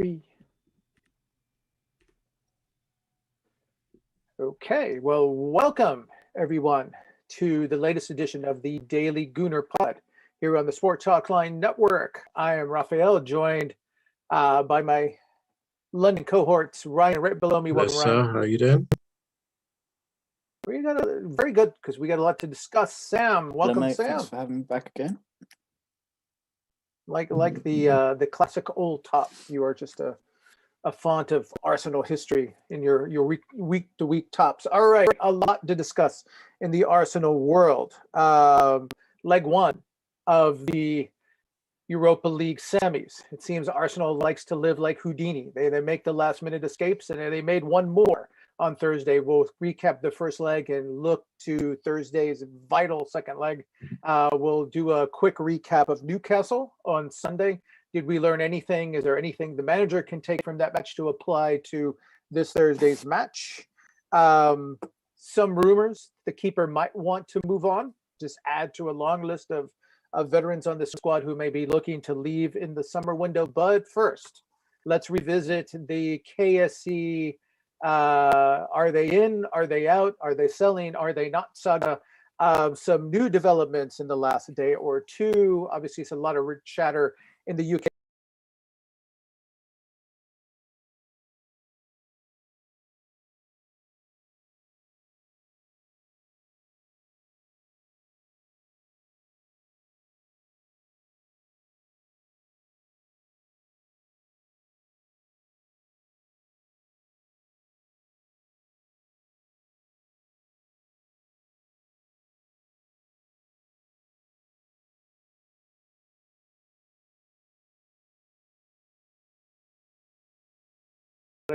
3. Okay, well, welcome everyone to the latest edition of the Daily Gooner pod here on the Sport Talk Line Network. I am Raphael, joined by my London cohorts, Ryan, right below me. Hello, Welcome, sir. Ryan. How are you doing? We got very good because we got a lot to discuss. Sam, welcome, Hello, mate. Sam. Thanks for having me back again. Like the classic old top, you are just a font of Arsenal history in your week to week tops. All right, a lot to discuss in the Arsenal world. Leg one of the Europa League semis. It seems Arsenal likes to live like Houdini. They make the last minute escapes, and they made one more on Thursday. We'll recap the first leg and look to Thursday's vital second leg. We'll do a quick recap of Newcastle on Sunday. Did we learn anything? Is there anything the manager can take from that match to apply to this Thursday's match? Some rumors the keeper might want to move on, just add to a long list of veterans on the squad who may be looking to leave in the summer window. But first, let's revisit the KSC. Are they in? Are they out? Are they selling? Are they not saga? Some new developments in the last day or two. Obviously, it's a lot of chatter in the UK.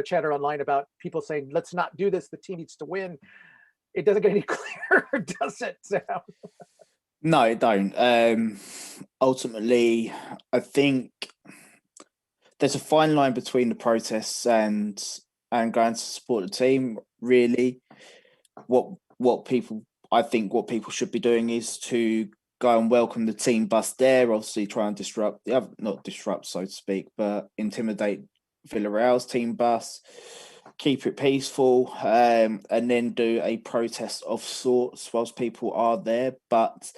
Chatter online about people saying, let's not do this, the team needs to win. It doesn't get any clearer, does it, Sam? No, it don't. Ultimately, I think there's a fine line between the protests and going to support the team. Really, what people should be doing is to go and welcome the team bus there. Obviously, try and disrupt not disrupt, so to speak, but intimidate Villareal's team bus, keep it peaceful, and then do a protest of sorts whilst people are there. But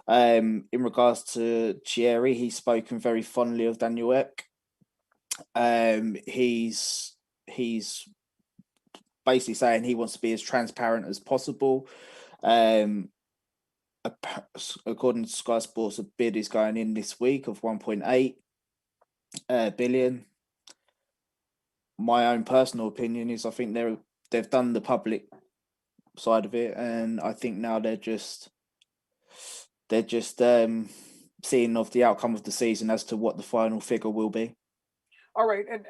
in regards to Thierry, he's spoken very fondly of Daniel Ek. He's basically saying he wants to be as transparent as possible. According to Sky Sports, a bid is going in this week of 1.8 billion. My own personal opinion is I think they've done the public side of it, and I think now they're just seeing of the outcome of the season as to what the final figure will be. All right, and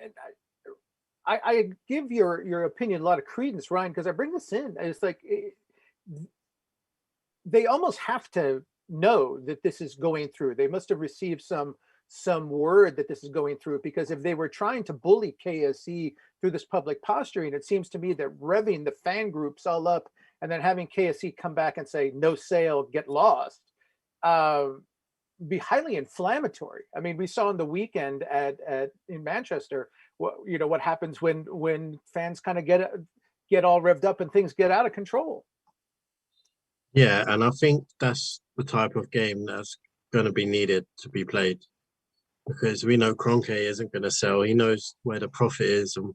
I give your opinion a lot of credence, Ryan, because I bring this in. It's like they almost have to know that this is going through. They must have received some word that this is going through, because if they were trying to bully KSC through this public posturing, it seems to me that revving the fan groups all up and then having KSC come back and say no sale, get lost, be highly inflammatory. I mean, we saw on the weekend in Manchester what happens when fans kind of get all revved up and things get out of control. Yeah, and I think that's the type of game that's going to be needed to be played, because we know Kroenke isn't going to sell. He knows where the profit is, and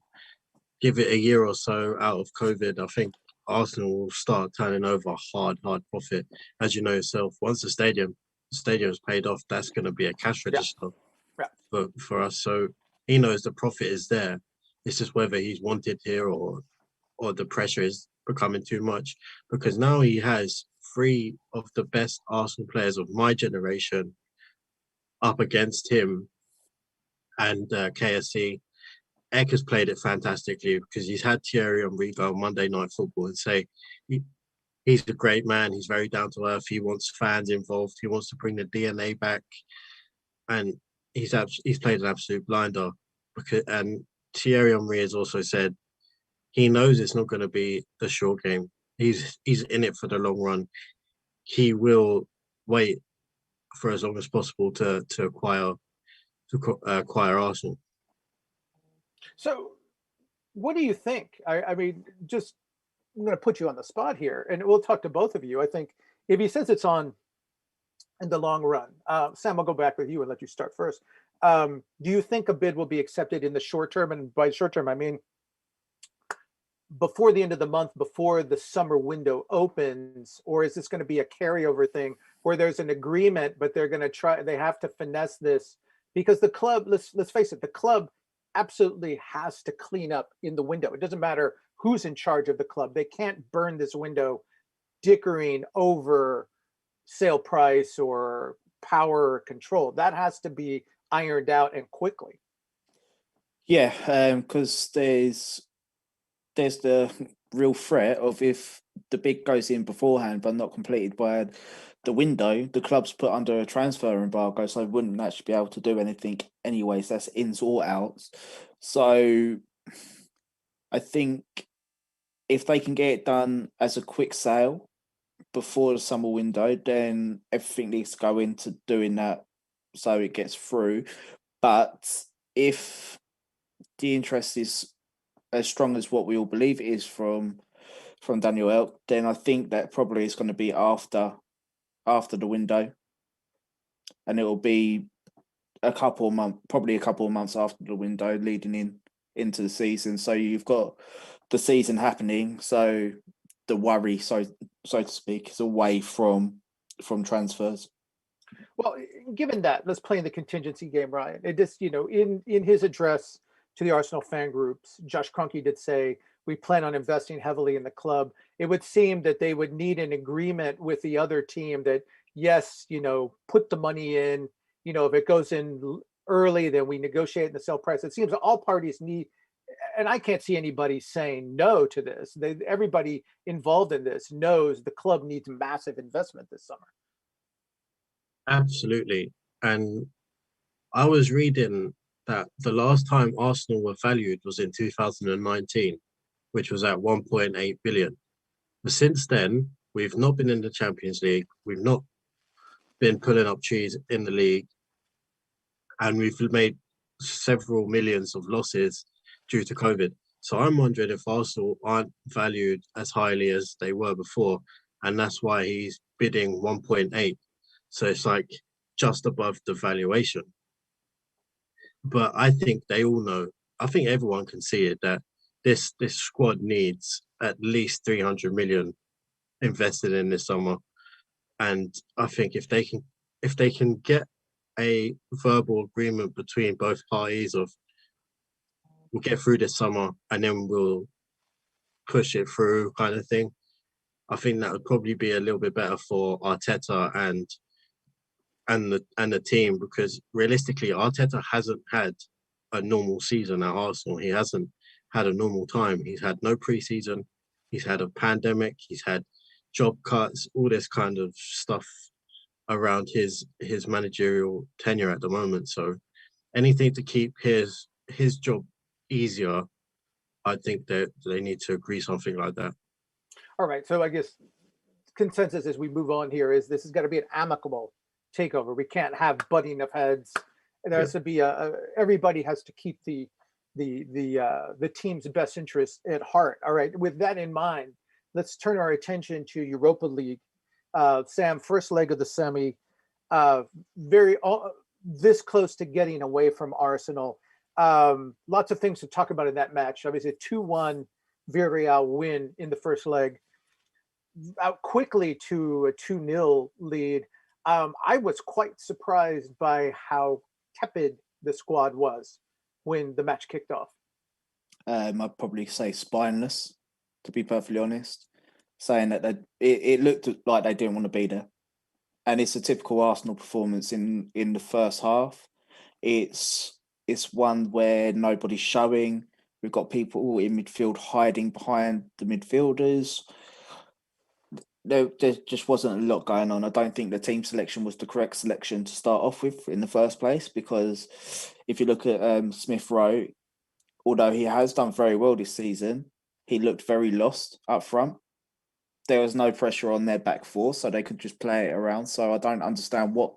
give it a year or so out of COVID, I think Arsenal will start turning over hard profit. As you know yourself, once the stadium's paid off, that's going to be a cash register for us. So he knows the profit is there. It's just whether he's wanted here or the pressure is becoming too much, because now he has 3 of the best Arsenal players of my generation up against him and KSC. Ek has played it fantastically because he's had Thierry Henry go on Monday Night Football and say he's a great man. He's very down to earth. He wants fans involved. He wants to bring the DNA back, and he's played an absolute blinder. And Thierry Henry has also said he knows it's not going to be a short game. He's in it for the long run. He will wait for as long as possible to acquire Arsenal. So, what do you think? I mean, just I'm going to put you on the spot here, and we'll talk to both of you. I think if he says it's on in the long run, Sam, I'll go back with you and let you start first. Do you think a bid will be accepted in the short term? And by short term, I mean before the end of the month, before the summer window opens, or is this going to be a carryover thing where there's an agreement, but they're going to try, they have to finesse this because the club, let's face it, the club absolutely has to clean up in the window. It doesn't matter who's in charge of the club. They can't burn this window dickering over sale price or power or control. That has to be ironed out and quickly. Yeah, because there's the real threat of if the bid goes in beforehand but not completed by the window, the club's put under a transfer embargo, so they wouldn't actually be able to do anything anyways. That's ins or outs. So I think if they can get it done as a quick sale before the summer window, then everything needs to go into doing that so it gets through. But if the interest is as strong as what we all believe it is from Daniel Elk, then I think that probably is going to be after the window, and it will be probably a couple of months after the window, leading into the season. So you've got the season happening, so the worry, so to speak, is away from transfers. Well, given that, let's play in the contingency game, Ryan. It just, in his address to the Arsenal fan groups, Josh Kroenke did say, we plan on investing heavily in the club. It would seem that they would need an agreement with the other team that, yes, put the money in, if it goes in early, then we negotiate the sell price. It seems that all parties need, and I can't see anybody saying no to this. Everybody involved in this knows the club needs massive investment this summer. Absolutely. And I was reading that the last time Arsenal were valued was in 2019, which was at 1.8 billion. But since then, we've not been in the Champions League. We've not been pulling up trees in the league. And we've made several millions of losses due to COVID. So I'm wondering if Arsenal aren't valued as highly as they were before. And that's why he's bidding 1.8. So it's like just above the valuation. But I think they all know, I think everyone can see it, that this squad needs at least 300 million invested in this summer. And I think if they can get a verbal agreement between both parties of we'll get through this summer and then we'll push it through kind of thing, I think that would probably be a little bit better for Arteta and the team, because realistically Arteta hasn't had a normal season at Arsenal. He hasn't had a normal time. He's had no preseason. He's had a pandemic. He's had job cuts, all this kind of stuff around his managerial tenure at the moment. So anything to keep his job easier, I think that they need to agree something like that. All right. So I guess consensus as we move on here is this is going to be an amicable takeover. We can't have butting of heads. There has to be everybody has to keep the team's best interest at heart. All right. With that in mind, let's turn our attention to Europa League. Sam, first leg of the semi, this close to getting away from Arsenal. Lots of things to talk about in that match. Obviously, 2-1 Villareal win in the first leg, out quickly to a 2-0 lead. I was quite surprised by how tepid the squad was when the match kicked off. I'd probably say spineless, to be perfectly honest, saying that it looked like they didn't want to be there. And it's a typical Arsenal performance in the first half. It's one where nobody's showing. We've got people in midfield hiding behind the midfielders. There just wasn't a lot going on. I don't think the team selection was the correct selection to start off with in the first place, because if you look at Smith Rowe, although he has done very well this season, he looked very lost up front. There was no pressure on their back four, so they could just play it around. So I don't understand what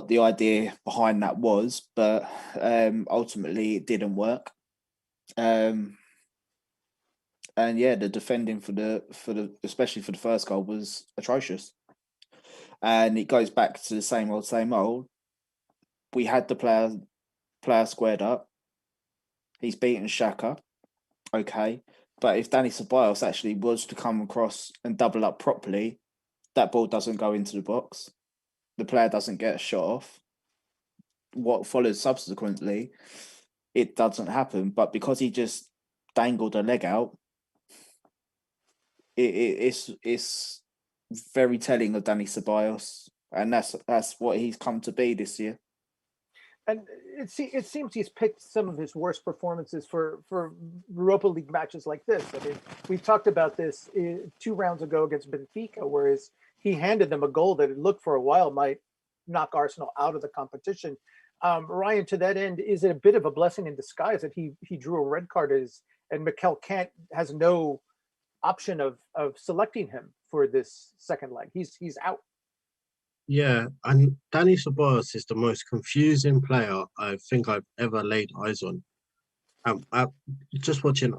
the idea behind that was, but ultimately it didn't work. And yeah, the defending for the especially for the first goal was atrocious. And it goes back to the same old, same old. We had the player squared up. He's beaten Xhaka, okay. But if Danny Ceballos actually was to come across and double up properly, that ball doesn't go into the box. The player doesn't get a shot off. What follows subsequently, it doesn't happen. But because he just dangled a leg out, it's very telling of Danny Ceballos, and that's what he's come to be this year. And it seems he's picked some of his worst performances for Europa League matches like this. I mean, we talked about this 2 rounds ago against Benfica, whereas he handed them a goal that it looked for a while might knock Arsenal out of the competition. Ryan, to that end, is it a bit of a blessing in disguise that he drew a red card and Mikel has no option of selecting him for this second leg? He's out. Yeah, and Danny Ceballos is the most confusing player I think I've ever laid eyes on. Just watching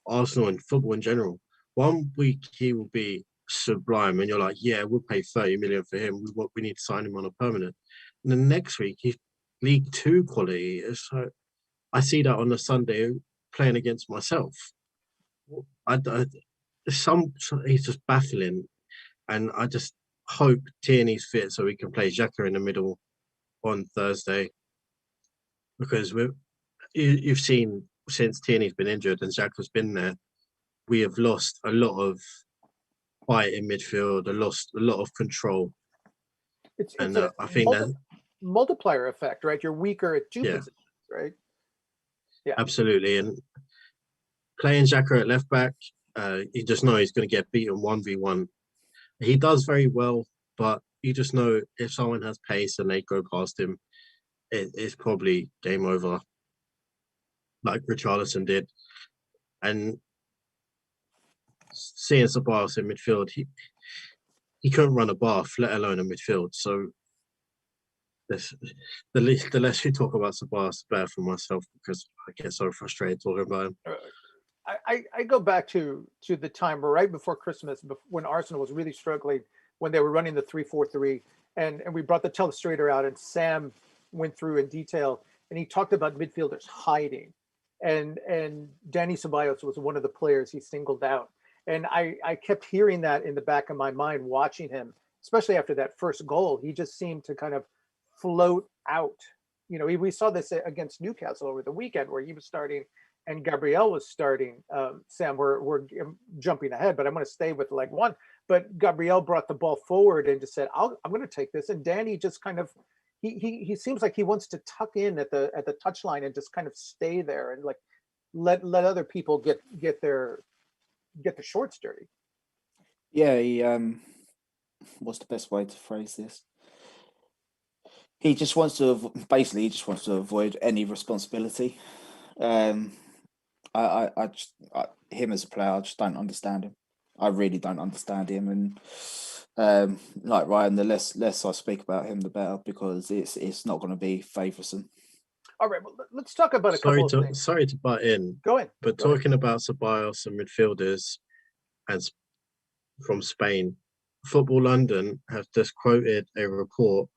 Arsenal and football in general. One week he will be sublime, and you're like, yeah, we'll pay 30 million for him. We need to sign him on a permanent. And the next week he's League Two quality. So I see that on a Sunday playing against myself. He's just baffling, and I just hope Tierney's fit so we can play Xhaka in the middle on Thursday, because you've seen since Tierney's been injured and Xhaka's been there, we have lost a lot of fight in midfield, lost a lot of control. I think that multiplier effect, right? You're weaker at two positions, right? Yeah, absolutely. And playing Xhaka at left back, you just know he's going to get beaten 1v1. He does very well, but you just know if someone has pace and they go past him, it's probably game over, like Richarlison did. And seeing Ceballos in midfield, he couldn't run a bath, let alone a midfield. So the less we talk about Ceballos, the better for myself, because I get so frustrated talking about him. I go back to the time right before Christmas, when Arsenal was really struggling, when they were running the 3-4-3, and we brought the telestrator out, and Sam went through in detail, and he talked about midfielders hiding, and Danny Ceballos was one of the players he singled out, and I kept hearing that in the back of my mind, watching him, especially after that first goal. He just seemed to kind of float out. You know, we saw this against Newcastle over the weekend, where he was starting and Gabriel was starting. Sam, we're jumping ahead, but I'm going to stay with leg one. But Gabriel brought the ball forward and just said, I'm going to take this. And Danny just kind of, he seems like he wants to tuck in at the touchline and just kind of stay there and like let other people get the shorts dirty. Yeah, he what's the best way to phrase this? He just wants to avoid any responsibility. Him as a player, I just don't understand him. I really don't understand him, and like Ryan, the less I speak about him, the better, because it's not going to be favoursome. All right, well, let's talk about a couple of things. Sorry to butt in. Go ahead. But talking about Ceballos and midfielders and from Spain, Football London have just quoted a report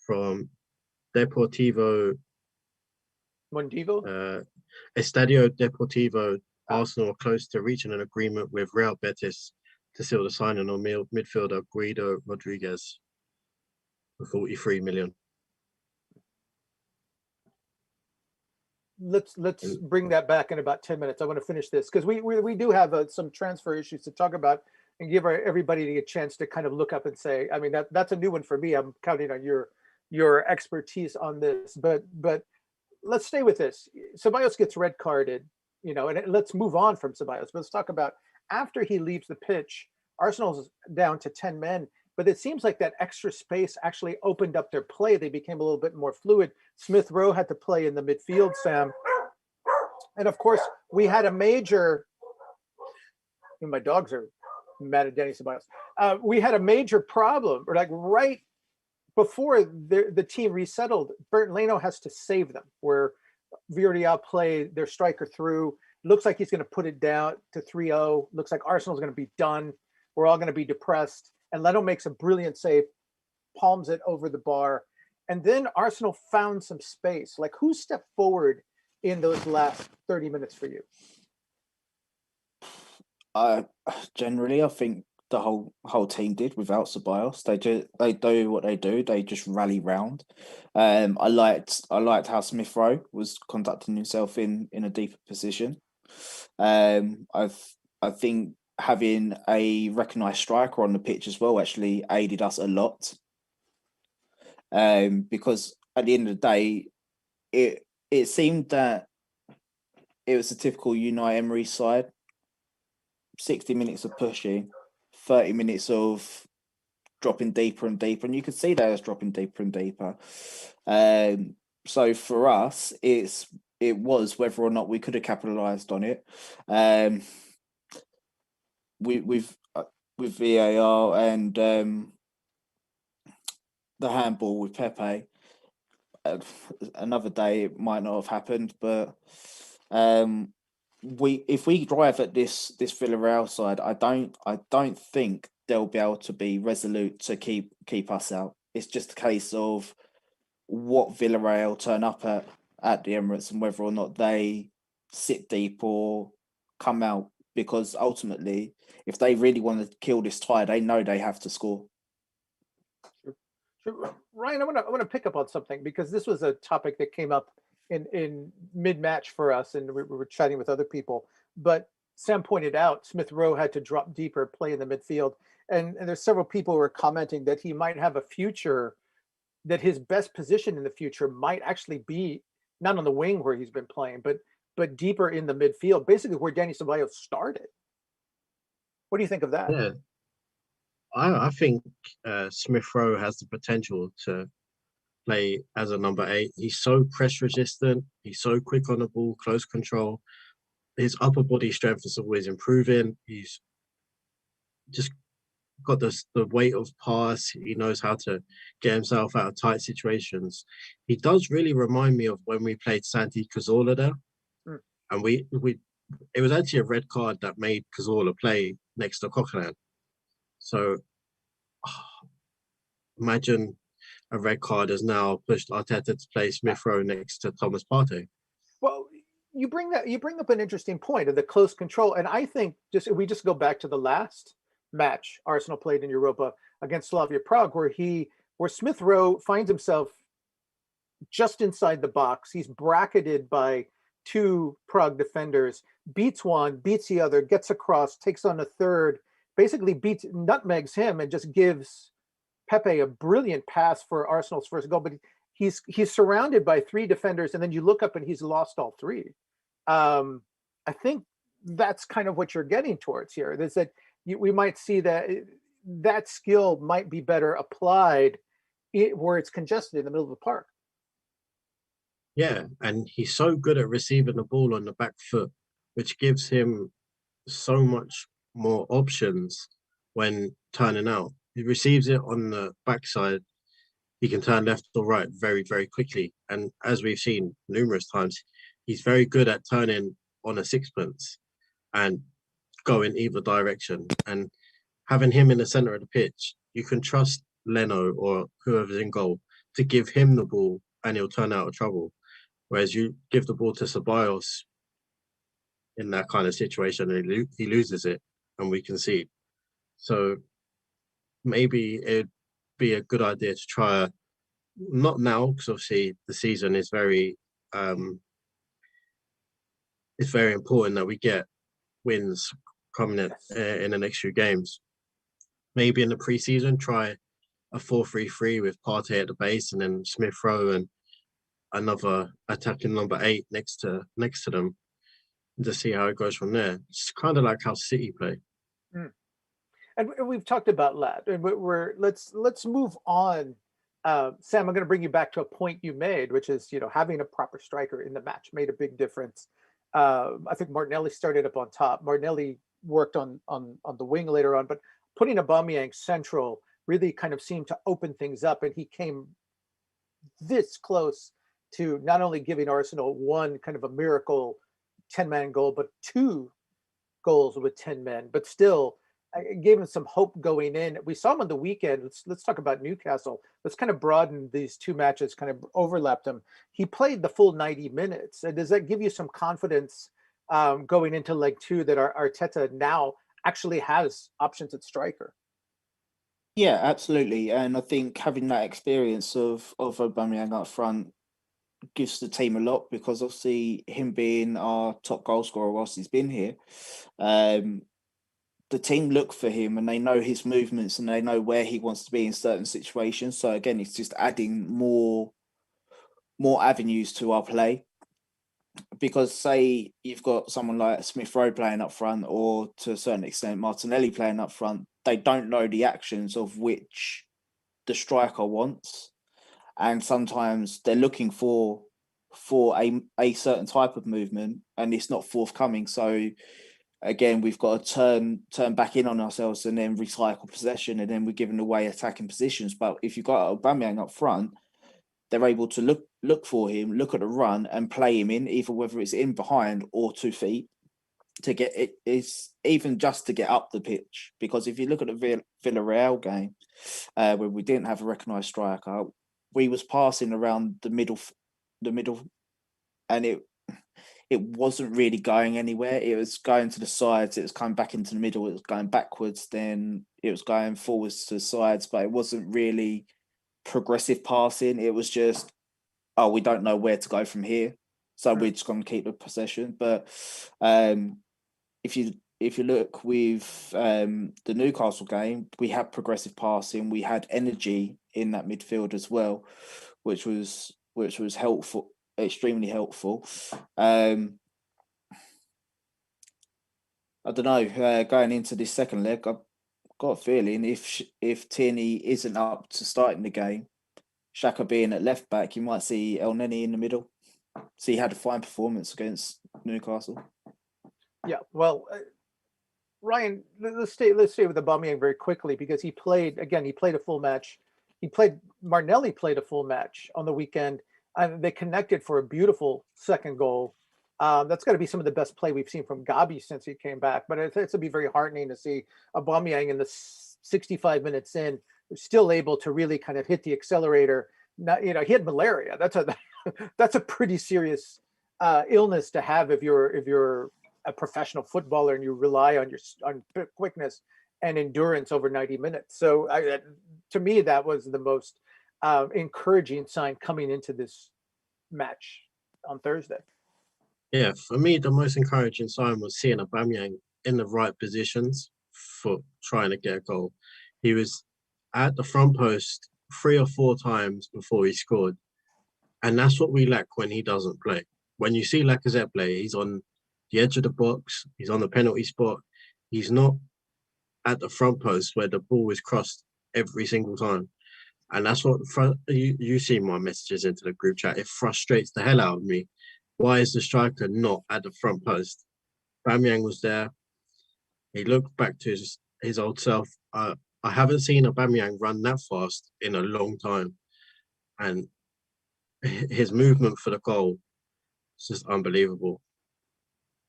from Deportivo Mondivo? Estadio Deportivo. Arsenal are close to reaching an agreement with Real Betis to seal the signing on midfielder Guido Rodriguez for 43 million. Let's bring that back in about 10 minutes. I want to finish this because we do have some transfer issues to talk about and give everybody a chance to kind of look up and say, I mean, that's a new one for me. I'm counting on your expertise on this, but let's stay with this. Ceballos gets red carded, you know, and let's move on from Ceballos. Let's talk about after he leaves the pitch, Arsenal's down to 10 men, but it seems like that extra space actually opened up their play. They became a little bit more fluid. Smith Rowe had to play in the midfield, Sam. And of course, we had a major, my dogs are mad at Danny Ceballos. We had a major problem, or like right before the team resettled, Bernd Leno has to save them, where Villareal play their striker through. Looks like he's going to put it down to 3-0. Looks like Arsenal's going to be done. We're all going to be depressed. And Leno makes a brilliant save, palms it over the bar. And then Arsenal found some space. Like, who stepped forward in those last 30 minutes for you? Generally, I think the whole team did without Ceballos. They do what they do. They just rally round. I liked how Smith Rowe was conducting himself in a deeper position. I think having a recognised striker on the pitch as well actually aided us a lot. Because at the end of the day, it seemed that it was a typical Unai Emery side. 60 minutes of pushing, 30 minutes of dropping deeper and deeper, and you could see that it was dropping deeper and deeper. So for us, it was whether or not we could have capitalised on it. With VAR and the handball with Pepe, another day it might not have happened, but if we drive at this Villareal side, I don't think they'll be able to be resolute to keep us out. It's just a case of what Villareal turn up at the Emirates and whether or not they sit deep or come out. Because ultimately, if they really want to kill this tie, they know they have to score. Sure. Ryan, I want to pick up on something, because this was a topic that came up in mid-match for us, and we were chatting with other people. But Sam pointed out Smith Rowe had to drop deeper, play in the midfield, and there's several people who are commenting that he might have a future, that his best position in the future might actually be not on the wing where he's been playing, but deeper in the midfield, basically where Dani Ceballos started. What do you think of that? Yeah, I think Smith Rowe has the potential to play as a number 8. He's so press resistant. He's so quick on the ball, close control. His upper body strength is always improving. He's just got the weight of pass. He knows how to get himself out of tight situations. He does really remind me of when we played Santi Cazorla there. And it was actually a red card that made Cazorla play next to Coquelin. So imagine a red card has now pushed Arteta to play Smith Rowe next to Thomas Partey. Well, you bring up an interesting point of the close control, and I think if we just go back to the last match Arsenal played in Europa against Slavia Prague, where Smith Rowe finds himself just inside the box. He's bracketed by 2 Prague defenders, beats one, beats the other, gets across, takes on a third, basically nutmegs him, and just gives Pepe a brilliant pass for Arsenal's first goal. But he's surrounded by 3 defenders, and then you look up and he's lost all 3. I think that's kind of what you're getting towards here. Is that we might see that skill might be better applied where it's congested in the middle of the park. Yeah, and he's so good at receiving the ball on the back foot, which gives him so much more options when turning out. He receives it on the backside. He can turn left or right very, very quickly. And as we've seen numerous times, he's very good at turning on a sixpence and going either direction. And having him in the centre of the pitch, you can trust Leno or whoever's in goal to give him the ball and he'll turn out of trouble. Whereas you give the ball to Ceballos in that kind of situation, and he loses it and we concede. So maybe it'd be a good idea to try, not now, because obviously the season is very, it's very important that we get wins coming in the next few games. Maybe in the pre-season, try a 4-3-3 with Partey at the base and then Smith Rowe and another attacking number 8 next to them, and to see how it goes from there. It's kind of like how City play. And we've talked about that, and let's move on. Sam, I'm going to bring you back to a point you made, which is having a proper striker in the match made a big difference. I think Martinelli started up on top. Martinelli worked on the wing later on, but putting Aubameyang central really kind of seemed to open things up, and he came this close to not only giving Arsenal one kind of a miracle 10-man goal, but two goals with 10 men, but still it gave him some hope going in. We saw him on the weekend. Let's talk about Newcastle. Let's kind of broaden these two matches, kind of overlap them. He played the full 90 minutes. And does that give you some confidence going into leg two that our Arteta now actually has options at striker? Yeah, absolutely. And I think having that experience of Aubameyang up front gives the team a lot, because obviously him being our top goal scorer whilst he's been here, the team look for him and they know his movements and they know where he wants to be in certain situations. So again, it's just adding more avenues to our play. Because say you've got someone like Smith Rowe playing up front, or to a certain extent Martinelli playing up front, they don't know the actions of which the striker wants, and sometimes they're looking for a certain type of movement and it's not forthcoming. So again, we've got to turn back in on ourselves and then recycle possession, and then we're giving away attacking positions. But if you've got Aubameyang up front, they're able to look for him, look at the run, and play him in, either whether it's in behind or 2 feet, to get it is even just to get up the pitch. Because if you look at the Villareal game, where we didn't have a recognised striker, we was passing around the middle, and it wasn't really going anywhere. It was going to the sides, it was coming back into the middle, it was going backwards, then it was going forwards to the sides, but it wasn't really progressive passing. It was just, oh, we don't know where to go from here, so we're just going to keep the possession. But if you look with the Newcastle game, we had progressive passing, we had energy in that midfield as well, which was helpful, extremely helpful. I don't know, going into this second leg, I've got a feeling if Tierney isn't up to starting the game, Xhaka being at left back, you might see El Neni in the middle. So he had a fine performance against Newcastle. Yeah, well, Ryan, let's stay with Aubameyang very quickly, because he played a full match. Martinelli played a full match on the weekend, and they connected for a beautiful second goal. That's got to be some of the best play we've seen from Gabi since he came back. But it's to be very heartening to see Aubameyang in the 65 minutes in, still able to really kind of hit the accelerator. Not, he had malaria. That's a pretty serious illness to have if you're a professional footballer and you rely on quickness and endurance over 90 minutes. So to me, that was the most encouraging sign coming into this match on Thursday. Yeah, for me, the most encouraging sign was seeing Aubameyang in the right positions for trying to get a goal. He was at the front post 3 or 4 times before he scored. And that's what we lack when he doesn't play. When you see Lacazette play, he's on the edge of the box, he's on the penalty spot. He's not at the front post where the ball is crossed every single time. And that's what you see my messages into the group chat. It frustrates the hell out of me. Why is the striker not at the front post? Aubameyang was there. He looked back to his old self. I haven't seen Aubameyang run that fast in a long time. And his movement for the goal is just unbelievable.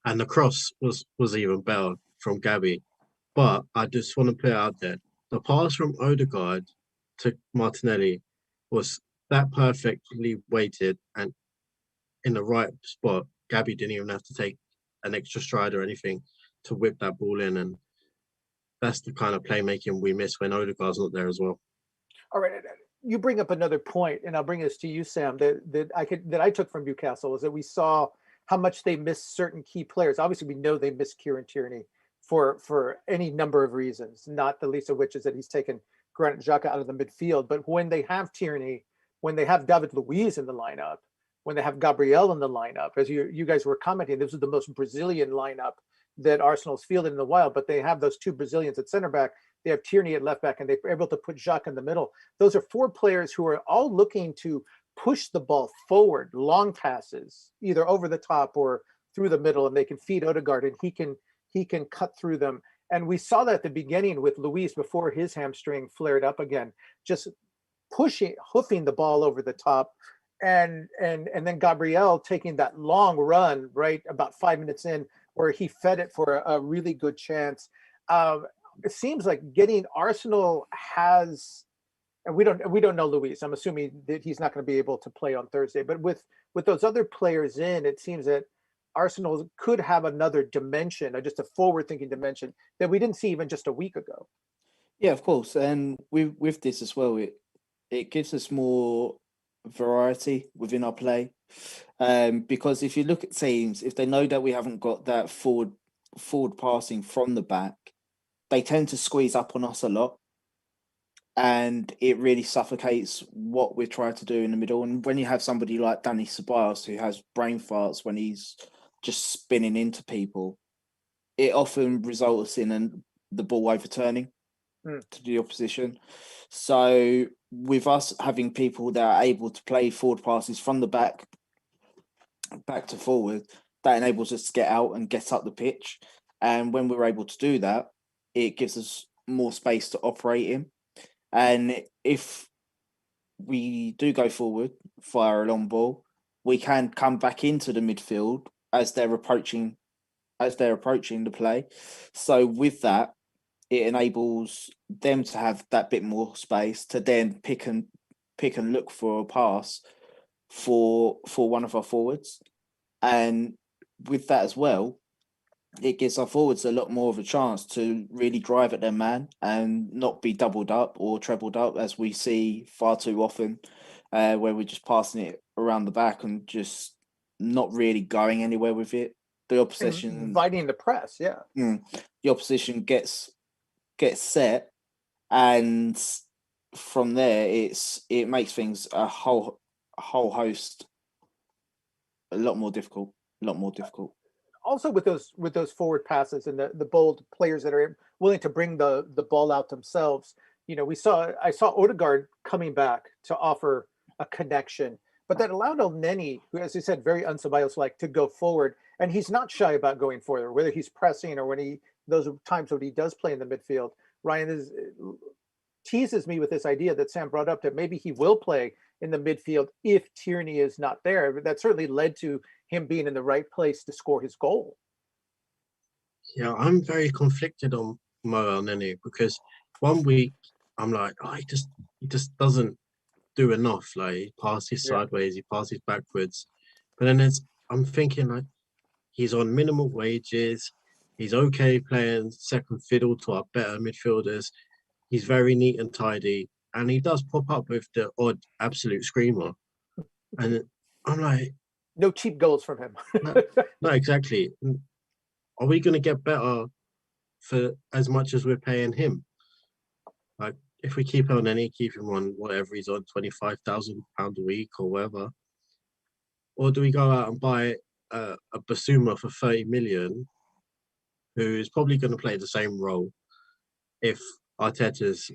And the cross was even better from Gabi. But I just want to put it out there. The pass from Odegaard to Martinelli was that perfectly weighted and in the right spot. Gabi didn't even have to take an extra stride or anything to whip that ball in. And that's the kind of playmaking we miss when Odegaard's not there as well. All right. You bring up another point, and I'll bring this to you, Sam, that I took from Newcastle, is that we saw how much they missed certain key players. Obviously, we know they missed Kieran Tierney for any number of reasons, not the least of which is that he's taken Granit Xhaka out of the midfield. But when they have Tierney, when they have David Luiz in the lineup, when they have Gabriel in the lineup, as you guys were commenting, this is the most Brazilian lineup that Arsenal's fielded in a while, but they have those 2 Brazilians at center back. They have Tierney at left back, and they're able to put Xhaka in the middle. Those are 4 players who are all looking to push the ball forward, long passes, either over the top or through the middle, and they can feed Odegaard, and he can cut through them. And we saw that at the beginning with Luis before his hamstring flared up again, just hoofing the ball over the top. and then Gabriel taking that long run right about 5 minutes in, where he fed it for a really good chance. It seems like getting Arsenal has, and we don't know Luis. I'm assuming that he's not going to be able to play on Thursday, but with those other players in, it seems that Arsenal could have another dimension, or just a forward-thinking dimension that we didn't see even just a week ago. Yeah, of course. And with this as well, it gives us more variety within our play. Because if you look at teams, if they know that we haven't got that forward passing from the back, they tend to squeeze up on us a lot. And it really suffocates what we're trying to do in the middle. And when you have somebody like Danny Ceballos, who has brain farts when he's just spinning into people, it often results in the ball overturning to the opposition. So with us having people that are able to play forward passes from the back to forward, that enables us to get out and get up the pitch. And when we're able to do that, it gives us more space to operate in. And if we do go forward, fire a long ball, we can come back into the midfield as they're approaching the play. So with that, it enables them to have that bit more space to then pick and look for a pass for one of our forwards. And with that as well, it gives our forwards a lot more of a chance to really drive at their man and not be doubled up or trebled up, as we see far too often, where we're just passing it around the back and just not really going anywhere with it. The opposition inviting the press, yeah. The opposition gets set, and from there it makes things a whole host a lot more difficult. Also with those forward passes and the bold players that are willing to bring the ball out themselves, I saw Odegaard coming back to offer a connection, but that allowed El Neni, who, as you said, very Ceballos-like, to go forward, and he's not shy about going forward, whether he's pressing or those times when he does play in the midfield. Ryan teases me with this idea that Sam brought up, that maybe he will play in the midfield if Tierney is not there. But that certainly led to him being in the right place to score his goal. Yeah, I'm very conflicted on Mo El Neni, because 1 week I'm like, oh, he just doesn't do enough. Like, he passes sideways, he passes backwards. But then I'm thinking, like, he's on minimal wages. He's okay playing second fiddle to our better midfielders. He's very neat and tidy, and he does pop up with the odd absolute screamer. And I'm like, no cheap goals from him. No, exactly. Are we going to get better for as much as we're paying him? Like, if we keep on keep him on whatever he's on, £25,000 a week or whatever, or do we go out and buy a Basuma for 30 million, who is probably going to play the same role if Arteta's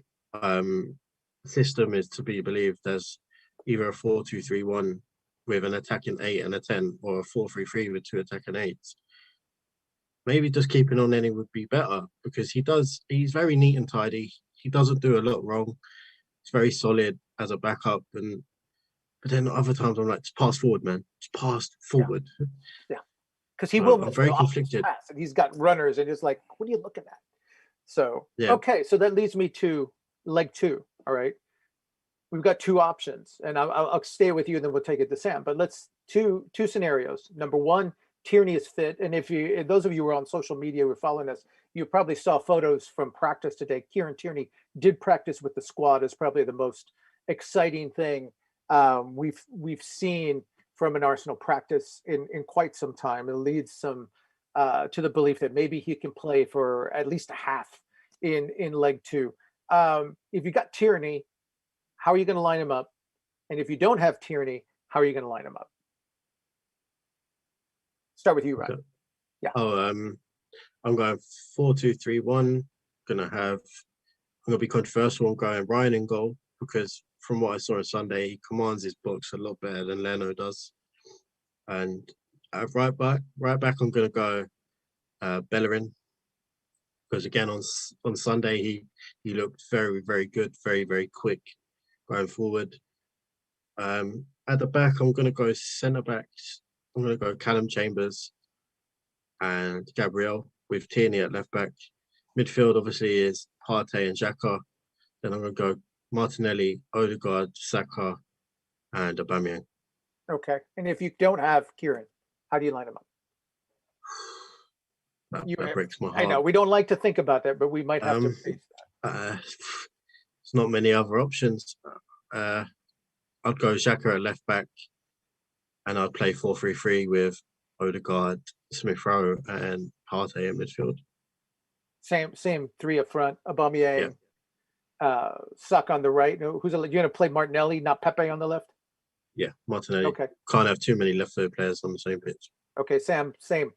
system is to be believed as either a 4-2-3-1 with an attacking 8 and a 10, or a 4-3-3 with 2 attacking 8s? Maybe just keeping on Nenny would be better, because he's very neat and tidy. He doesn't do a lot wrong. He's very solid as a backup. But then other times I'm like, just pass forward, man. Just pass forward. Yeah. Because he will I'm very conflicted. Pass, and he's got runners, and it's like, what are you looking at? So, yeah. Okay, so that leads me to leg 2. All right. We've got 2 options, and I'll stay with you, and then we'll take it to Sam. But let's two scenarios. Number 1, Tierney is fit, and if those of you who are on social media who are following us, you probably saw photos from practice today. Kieran Tierney did practice with the squad. Is probably the most exciting thing we've seen from an Arsenal practice in quite some time. It leads some to the belief that maybe he can play for at least a half in leg 2. If you got Tierney, how are you going to line him up? And if you don't have Tierney, how are you going to line him up? Start with you, Ryan. Okay. Yeah. I'm going 4-2-3-1. I'm going to be controversial. I'm going Ryan in goal, because from what I saw on Sunday, he commands his box a lot better than Leno does. And at right back, I'm going to go Bellerin, because again on Sunday he looked very, very good, very, very quick going forward. And At the back, I'm going to go centre backs. I'm going to go Callum Chambers and Gabriel with Tierney at left back. Midfield obviously is Partey and Xhaka. Then I'm going to go Martinelli, Odegaard, Saka, and Aubameyang. Okay. And if you don't have Kieran, how do you line them up? That breaks my heart. I know we don't like to think about that, but we might have to face that. There's not many other options. I'd go Xhaka at left back, and I'd play 4-3-3 with Odegaard, Smith Rowe, and Partey in midfield. Same three up front. Aubameyang, Saka on the right. You're going to play Martinelli, not Pepe on the left? Yeah, Martinelli. Okay. Can't have too many left-footed players on the same pitch. Okay, Sam, same.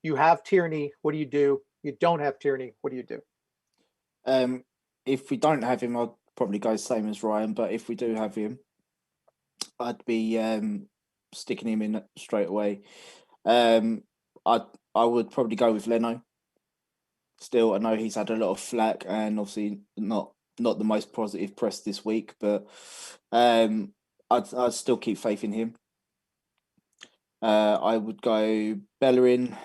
You have Tierney. What do you do? You don't have Tierney. What do you do? If we don't have him, I'd probably go same as Ryan. But if we do have him, I'd be sticking him in straight away. I would probably go with Leno. Still, I know he's had a lot of flack and obviously not the most positive press this week, but I'd still keep faith in him. I would go Bellerin,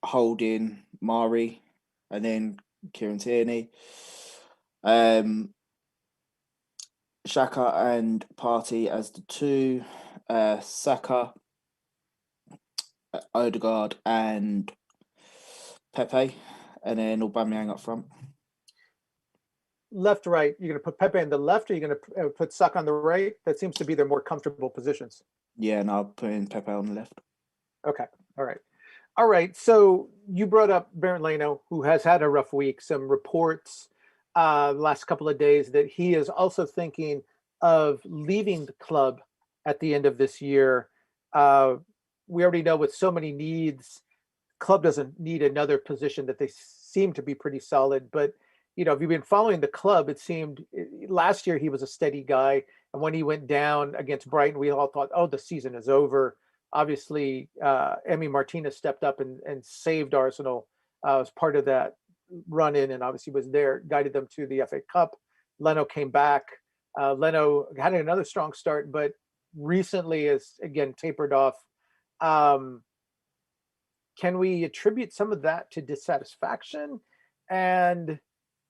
Holding, Mari, and then Kieran Tierney. Xhaka and Partey as the two. Saka, Odegaard, and Pepe, and then Aubameyang up front. Left, right. You're going to put Pepe on the left, or you're going to put Saka on the right? That seems to be their more comfortable positions. Yeah, and I'll put in Pepe on the left. Okay. All right. So you brought up Bernd Leno, who has had a rough week. Some reports the last couple of days that he is also thinking of leaving the club at the end of this year. We already know with so many needs, club doesn't need another position, that they seem to be pretty solid. But, if you've been following the club, it seemed last year he was a steady guy. And when he went down against Brighton, we all thought, oh, the season is over. Obviously, Emi Martinez stepped up and saved Arsenal as part of that run in, and obviously was there, guided them to the FA Cup. Leno came back. Leno had another strong start, but recently is again tapered off. Can we attribute some of that to dissatisfaction? And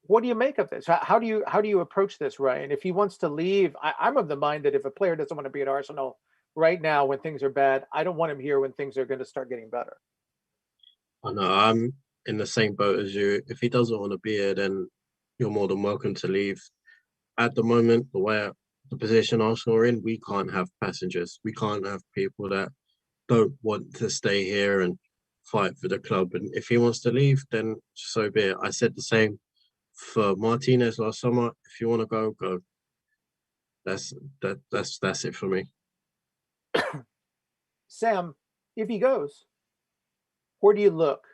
what do you make of this? How do you approach this, Ryan? If he wants to leave, I'm of the mind that if a player doesn't want to be at Arsenal right now when things are bad, I don't want him here when things are going to start getting better. I know, I'm in the same boat as you. If he doesn't want to be here, then you're more than welcome to leave. At the moment, the position Arsenal are in, we can't have passengers. We can't have people that don't want to stay here and fight for the club. And if he wants to leave, then so be it. I said the same for Martinez last summer. If you want to go, go. That's it for me. Sam, if he goes, where do you look?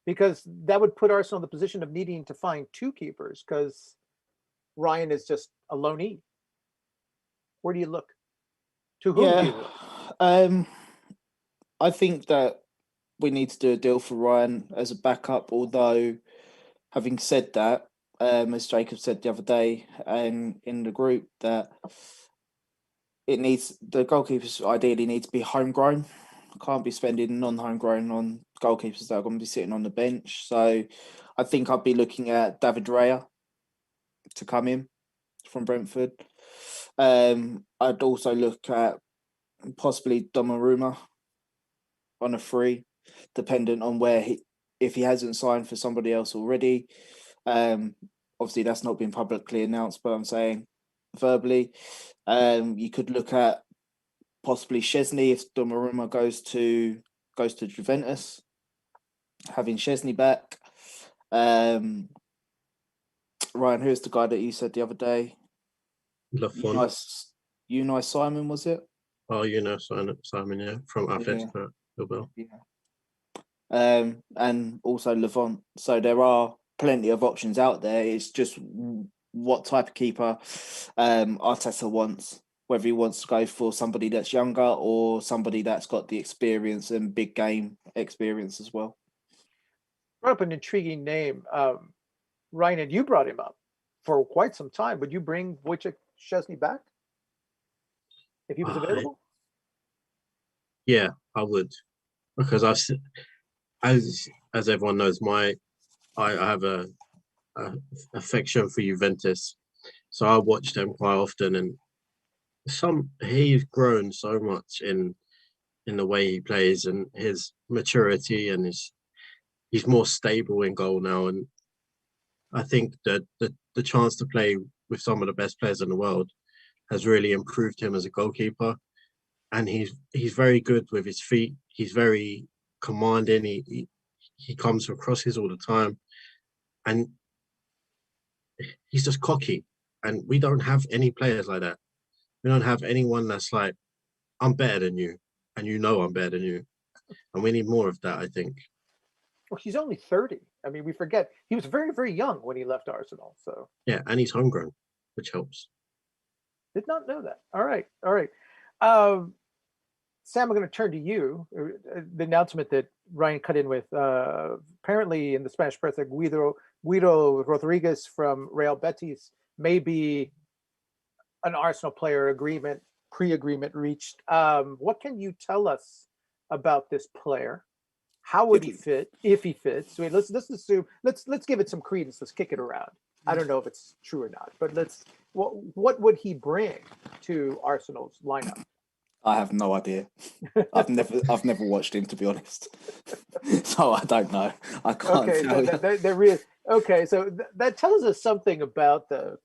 Because that would put Arsenal in the position of needing to find two keepers, because Ryan is just a loanee. Where do you look? To whom do you look? I think that we need to do a deal for Ryan as a backup, although having said that, as Jacob said the other day in the group, that the goalkeepers ideally need to be homegrown. Can't be spending non-homegrown on goalkeepers that are going to be sitting on the bench. So I think I'd be looking at David Raya to come in from Brentford. I'd also look at possibly Donnarumma on a free, dependent on if he hasn't signed for somebody else already. Obviously, that's not been publicly announced, but I'm saying verbally. You could look at possibly Szczesny if Donnarumma goes to Juventus, having Szczesny back. Ryan, who's the guy that you said the other day? Unai Simon, was it? Oh, Simon, yeah, from Atletico Bilbao. Yeah. And also Levant. So there are plenty of options out there. It's just what type of keeper Arteta wants. Whether he wants to go for somebody that's younger or somebody that's got the experience and big game experience as well. Brought up an intriguing name, Ryan, and you brought him up for quite some time. Would you bring Wojciech Szczesny back? if he was I, available? yeah, I would, because as everyone knows, I have a affection for Juventus, so I watch them quite often, and he's grown so much in the way he plays and his maturity, and he's more stable in goal now, and I think that the chance to play with some of the best players in the world has really improved him as a goalkeeper, and he's very good with his feet. He's very commanding. He comes for crosses all the time, and he's just cocky. And we don't have any players like that. We don't have anyone that's like, I'm better than you, and you know I'm better than you, and we need more of that, I think. Well, he's only 30. I mean, we forget he was very, very young when he left Arsenal. So Yeah, and he's homegrown, which helps. did not know that. All right, all right. Um, Sam, I'm going to turn to you. The announcement that Ryan cut in with, apparently in the Spanish press, that Guido Rodriguez from Real Betis may be an Arsenal player pre-agreement reached. What can you tell us about this player? How would he fit if he fits? Wait, let's assume let's give it some credence. Let's kick it around. I don't know if it's true or not, but what would he bring to Arsenal's lineup? I have no idea. I've never watched him, to be honest. So I don't know. I can't Okay, tell you. they're real. Okay, so that tells us something about the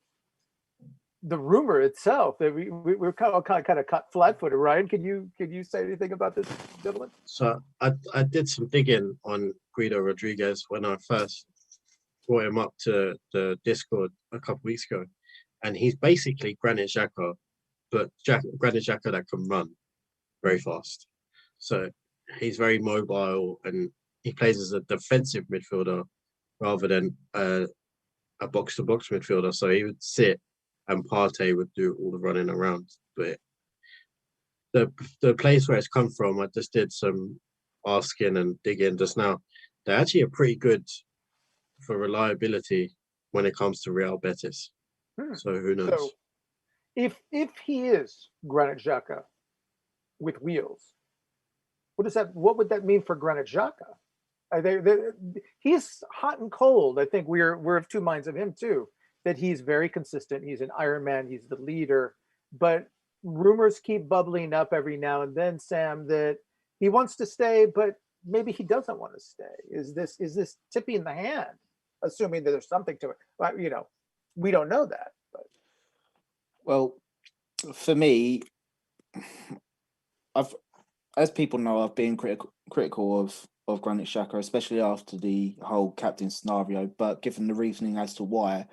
rumor itself. That we're kind of caught flat-footed. Ryan, can you say anything about this gentleman? So I did some digging on Guido Rodriguez when I first brought him up to the Discord a couple weeks ago, and he's basically Granit Xhaka, but Granit Xhaka that can run very fast. So he's very mobile, and he plays as a defensive midfielder rather than a box-to-box midfielder. So he would sit, and Partey would do all the running around. But the place where it's come from, I just did some asking and digging just now. They actually are pretty good for reliability when it comes to Real Betis. So who knows? So if he is Granit Xhaka with wheels, what would that mean for Granit Xhaka? He's hot and cold. I think we're of two minds of him too. That he's very consistent. He's an Iron Man. He's the leader. But rumors keep bubbling up every now and then, Sam, that he wants to stay, but maybe he doesn't want to stay. Is this tipping the hand? Assuming that there's something to it. But, we don't know that. But Well, for me, as people know, I've been critical of Granit Xhaka, especially after the whole captain scenario. But given the reasoning as to why,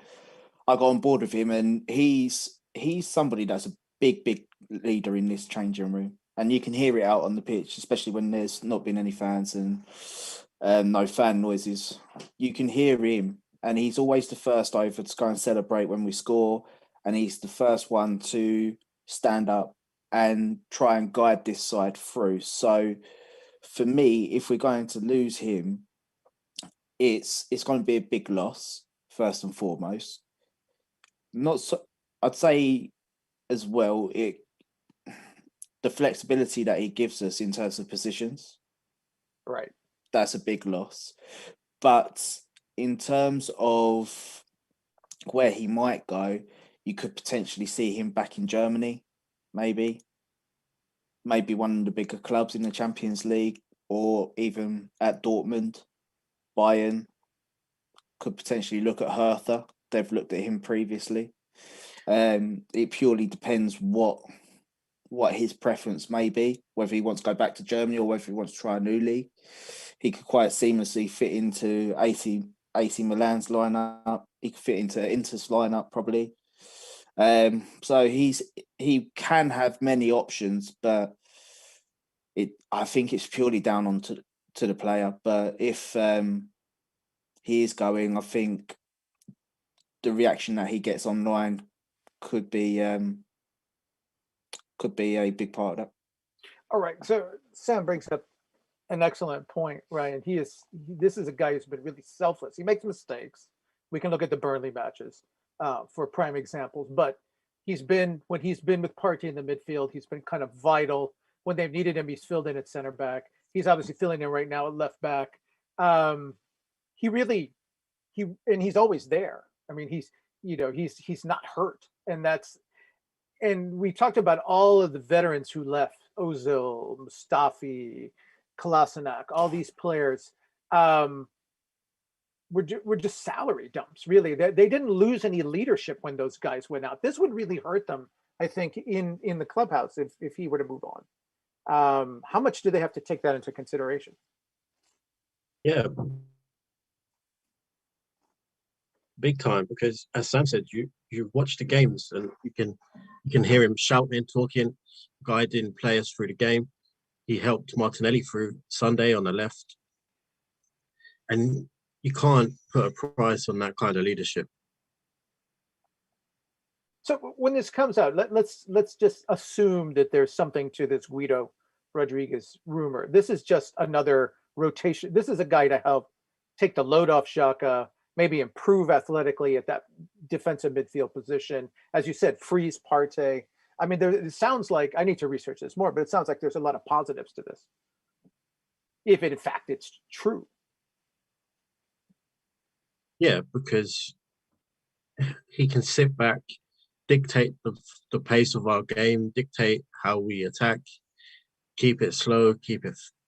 I got on board with him, and he's somebody that's a big leader in this changing room, and you can hear it out on the pitch, especially when there's not been any fans and no fan noises. You can hear him, and he's always the first over to go and celebrate when we score, and he's the first one to stand up and try and guide this side through. So for me, if we're going to lose him, it's going to be a big loss first and foremost. Not so, I'd say as well, the flexibility that he gives us in terms of positions, right. that's a big loss. But in terms of where he might go, you could potentially see him back in Germany, maybe one of the bigger clubs in the Champions League, or even at Dortmund. Bayern could potentially look at Hertha. They've looked at him previously. It purely depends what his preference may be, whether he wants to go back to Germany or whether he wants to try a new league. He could quite seamlessly fit into AC Milan's lineup. He could fit into Inter's lineup probably. So he can have many options, but I think it's purely down on to the player. But if he is going, I think the reaction that he gets online could be a big part of that. All right. So Sam brings up an excellent point, Ryan. This is a guy who's been really selfless. He makes mistakes. We can look at the Burnley matches for prime examples, but when he's been with Partey in the midfield, he's been kind of vital. When they've needed him, he's filled in at center back. He's obviously filling in right now at left back. He really and he's always there. I mean, he's not hurt, and we talked about all of the veterans who left: Ozil, Mustafi, Kolasinac, all these players. Were just salary dumps, really. They didn't lose any leadership when those guys went out. This would really hurt them, I think, in the clubhouse if he were to move on. How much do they have to take that into consideration? Yeah, big time. Because as Sam said, you watch the games and you can hear him shouting, talking, guiding players through the game. He helped Martinelli through Sunday on the left, and you can't put a price on that kind of leadership. So when this comes out, let's just assume that there's something to this Guido Rodriguez rumor. This is just another rotation. This is a guy to help take the load off Xhaka, maybe improve athletically at that defensive midfield position. As you said, freeze Partey. I mean, it sounds like, I need to research this more, but it sounds like there's a lot of positives to this, if in fact it's true. Yeah, because he can sit back, dictate the pace of our game, dictate how we attack, keep it slow,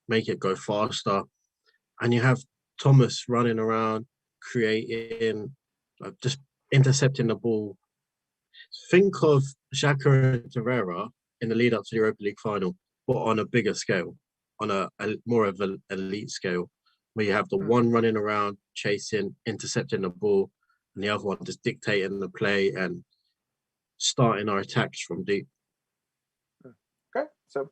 make it go faster. And you have Thomas running around, creating, just intercepting the ball. Think of Xhaka and Torreira in the lead up to the Europa League final, but on a bigger scale, on a more of an elite scale, where you have the one running around, chasing, intercepting the ball, and the other one just dictating the play and starting our attacks from deep. Okay, so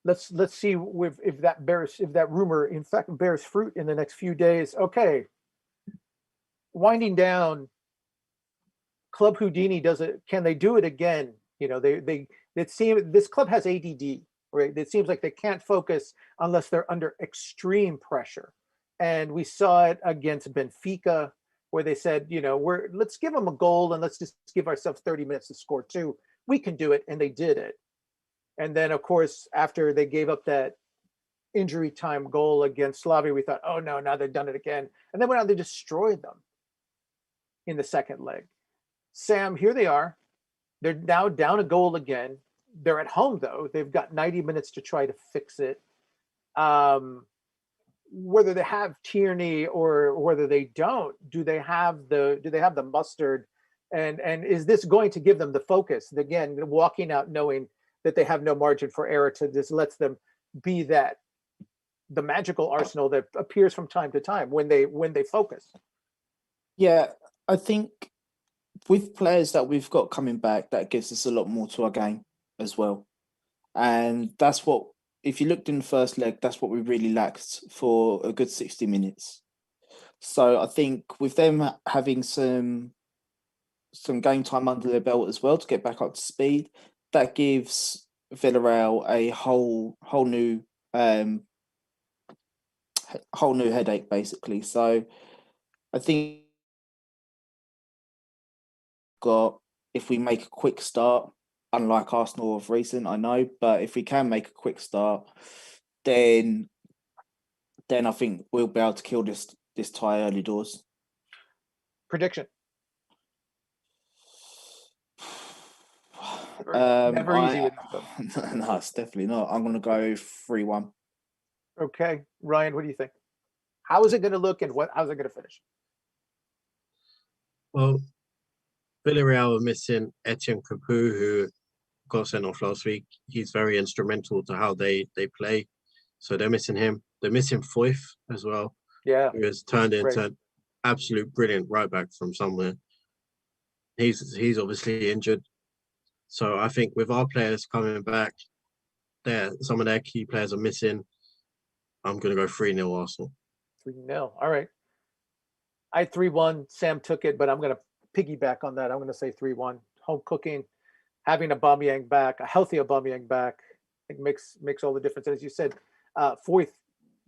let's see if that rumor in fact bears fruit in the next few days. Okay, winding down. Club Houdini does it. Can they do it again? You know, this club has ADD, right? It seems like they can't focus unless they're under extreme pressure. And we saw it against Benfica, where they said, you know, let's give them a goal and let's just give ourselves 30 minutes to score two. We can do it, and they did it. And then, of course, after they gave up that injury time goal against Slavia, we thought, oh no, now they've done it again. And then went out and they destroyed them in the second leg. Sam, here they are. They're now down a goal again. They're at home, though. They've got 90 minutes to try to fix it. Whether they have Tierney or whether they don't, do they have the mustard? And is this going to give them the focus? Again, walking out knowing that they have no margin for error, to just lets them be the magical arsenal that appears from time to time when they focus. Yeah, I think with players that we've got coming back, that gives us a lot more to our game as well. And that's what, if you looked in the first leg, that's what we really lacked for a good 60 minutes. So I think with them having some game time under their belt as well to get back up to speed, that gives Villareal a whole new headache, basically. So I think if we make a quick start, unlike Arsenal of recent, I know, but if we can make a quick start, then I think we'll be able to kill this tie early doors. Prediction. Never easy with them. No, it's definitely not. I'm going to go 3-1. Okay, Ryan, what do you think? How is it going to look, and how's it going to finish? Well, Villareal are missing Etienne Capoue, who got sent off last week. He's very instrumental to how they play. So they're missing him. They're missing Foyth as well. Yeah. Who has turned into an absolute brilliant right back from somewhere. He's obviously injured. So I think with our players coming back, some of their key players are missing. I'm going to go 3-0 Arsenal. 3-0. All right. I had 3-1. Sam took it, but I'm going to piggyback on that. I'm going to say 3-1. Home cooking, having Aubameyang back, a healthy Aubameyang back, it makes all the difference. And as you said, Foyth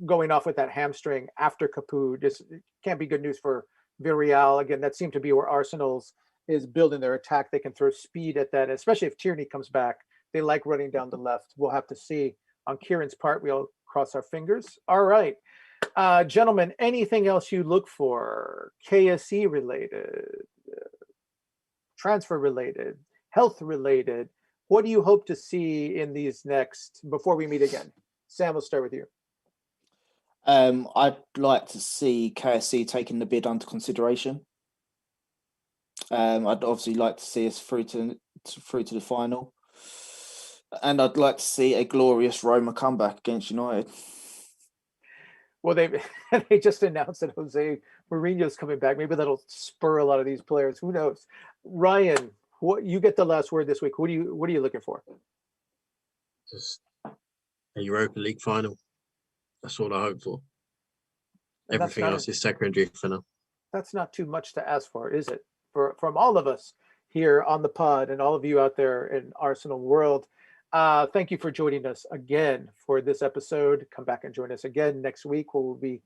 going off with that hamstring after Capoue just can't be good news for Villareal. Again, that seemed to be where Arsenal's is building their attack. They can throw speed at that, especially if Tierney comes back. They like running down the left. We'll have to see. On Kieran's part, we'll cross our fingers. All right. Gentlemen, anything else you look for? KSE related, transfer related, health related? What do you hope to see in these next, before we meet again? Sam, we'll start with you. I'd like to see KSC taking the bid under consideration. I'd obviously like to see us through to the final, and I'd like to see a glorious Roma comeback against United. Well, they just announced that Jose Mourinho's coming back. Maybe that'll spur a lot of these players. Who knows? Ryan, you get the last word this week. What are you looking for? Just a Europa League final. That's all I hope for. Everything else is secondary for now. That's not too much to ask for, is it? From all of us here on the pod and all of you out there in Arsenal world. Thank you for joining us again for this episode. Come back and join us again next week, where we'll be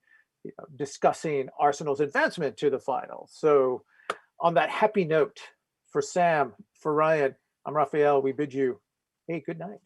discussing Arsenal's advancement to the final. So on that happy note, for Sam, for Ryan, I'm Raphael. We bid you a good night.